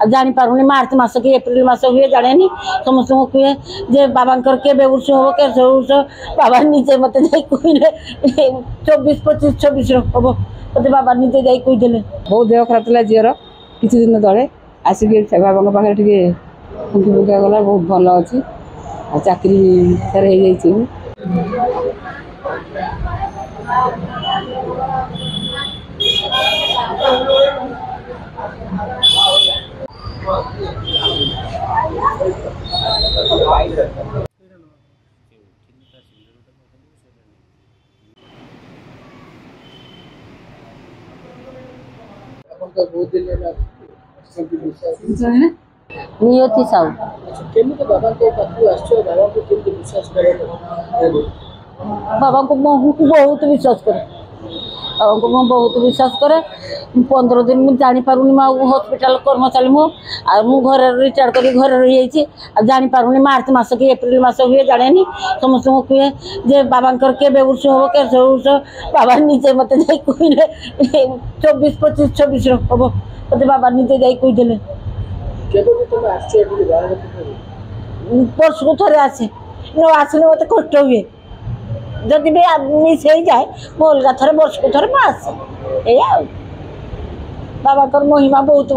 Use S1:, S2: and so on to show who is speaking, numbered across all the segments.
S1: जानी पारुनी मार्च मास कि एप्रिल मास हुए जाने समस्त कहे जे बाबा के उर्स हम के उर्स बाबा निजे मत कहले 24-25-26 हम मत बाबा निजे जा कहदे
S2: बहुत देह खराब था झीर किसी दिन तले आसिक बाबा पाखे फुंकी फुका गला बहुत भल अच्छी चाकरी तार हो
S1: नियति साहू बाबा को बहुत विश्वास करे बाबा को बहुत विश्वास करे 15 दिन मुझे जानी पारुनी हॉस्पिटल कर्मचारी मु घर रिटायर्ड कर घर रही जानी पारुनी मार्च मास कि एप्रिल मास हुए जाने समस्त कहे जे बाबा के उर्स हम के उर्स बाबा निजे मत कहले 24-25-26 हम मत बाबा निजे जा कहदे वर्ष को थे आसे आसने मत कष्ट हुए जदि भी मिस हो जाए मो अलग थे वर्ष को थे आसे या बाबा महिमा बहुत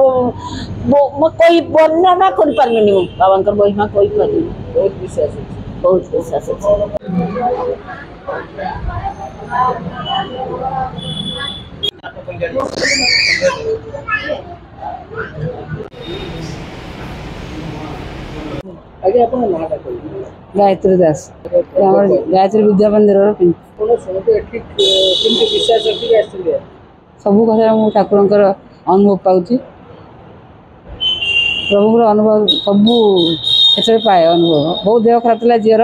S1: कही वर्णना कर पार्मी बाबा महिमा कही पार्मी बहुत विश्वास
S2: गायत्री दास गायत्री विद्या मंदिर सबू कथा मु ठाकुर अनुभव पाऊँ प्रभुर अनुभव सबू क्षेत्र पाए अनुभव बहुत देह खराब था झीर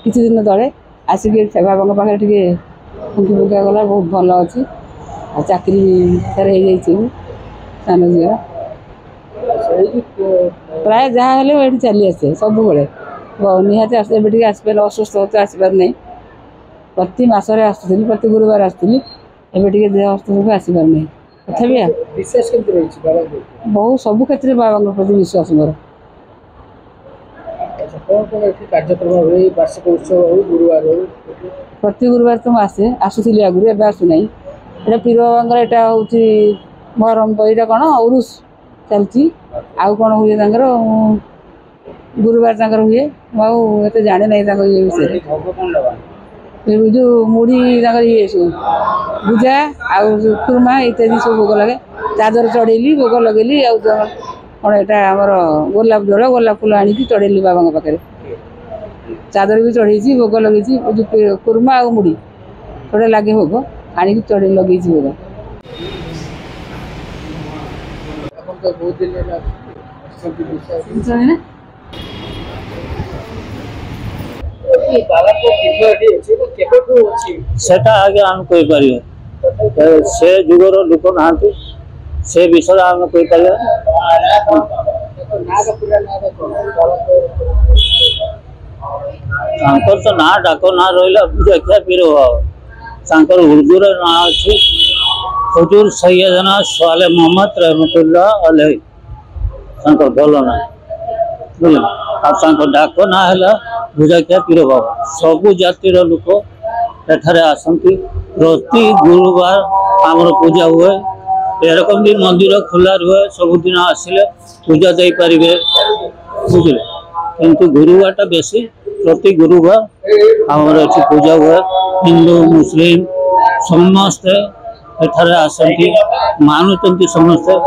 S2: किसी दिन तले आसिक बाबा पाखे फुंकी फुका गला बहुत भल अच्छी चाकरी तार हो सान झील प्राय जहाँ ये चली आसे सब निहाती आसपे आसपार अस्वस्थ होते आसपार नहीं प्रति मसरे आसुली प्रति गुरुवार आसुली एवं देह अस्वस्थ आसपार नहीं तथा बहुत सबू क्षेत्र में बाबा प्रति विश्वास मोर प्रति गुरुवार तो आसे आसुली आगुरी एवं आसुना ये पीर बाबा यहाँ हूँ महरम यहाँ कौन औरुस चलती आउ कौन हुए गुरुवार हुए मुझे जाने ना ये विषय जो मुढ़ी ये सब भुजा खुरमा इत्यादि सब भोग लगे चादर चढ़ेली भोग लगेली कौन यहाँ गोलाप जल गोलाप फूल आणिकी चढ़ेली बाबा पाखे चादर भी चढ़ी भोग लगे जो खुरमा आ मुढ़ी थोड़े लगे भोग आणिकी चढ़े लगे भोग
S3: सेटा आगे आम कहि परियो से जुगर लोक नांती से विषय आम कहि परियो सांकर तो ना डाको ना रहिला देखिया पीर हो सांकर उर्दू रे ना अछि हुजूर सैयदना स्वाले मोहम्मद रहमतुल्लाह अलैहि सांकर बोलो ना बुझल आ सांकर डाको ना हैला बुझाख्या पीर बाबा सबू जातिर लोक एठारे आसती प्रति गुरुवार आमर पूजा हुए एरकम भी मंदिर खुला रुहे सबुदिन आसिले पूजा दे पारे बुझे किंतु गुरुवार टा बेसी प्रति गुरुवार आमर एठी पूजा हुए हिंदू मुस्लिम समस्ते एठारे आसती मानुचंती समस्ते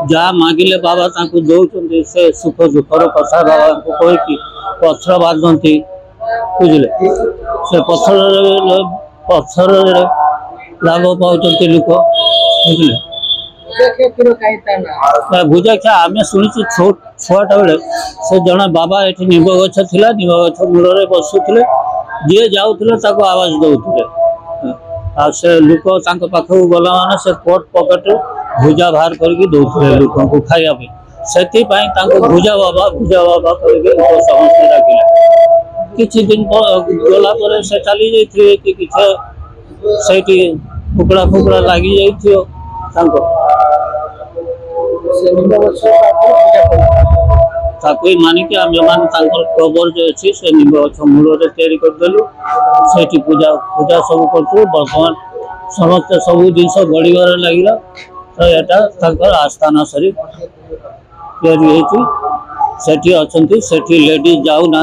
S3: जहाँ मागिले बाबा तांको दौरान से सुख दुखर कथा बाबा को कहीकि पत्थर बांधती बुझे से पत्थर लाभ पाँच लोक बुझे भुजाख्या आम शुणी छुआटा बेले से जड़े बाबा ये निम्ब गछ था निम्ब गछ मूल बसुले जी जाऊे आवाज दौले आ से लोक पाखक गला मान से कोट पकेट भुजा बाहर करके दौले लोक को खाइबा से भुजा बाबा करके समस्ते डाकिले किछि दिन गला पर से चली जाइए कि कुकड़ा फुकड़ा लगी जाइए
S4: से निम्ब गछ पूजा कर
S3: ताकू मानिक आम जो कबर जो अच्छी से निम्ब गछ मूल करदेलु से पूजा पूजा सब कर बर्तमान समस्त सब जिनस बढ़िबार लगे तो यहाँ आस्थाना शरीफ सेठी अच्छी सेठी लेडीज जाऊ ना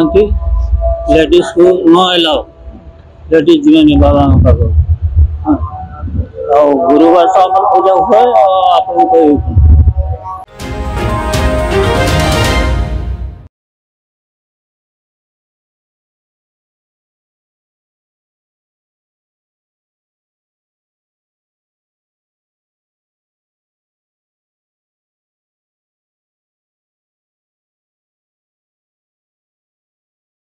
S3: लेडीज को न एलाउ लेडीज जीवन बाबा पाख गुरुवार से पूजा हुए आपको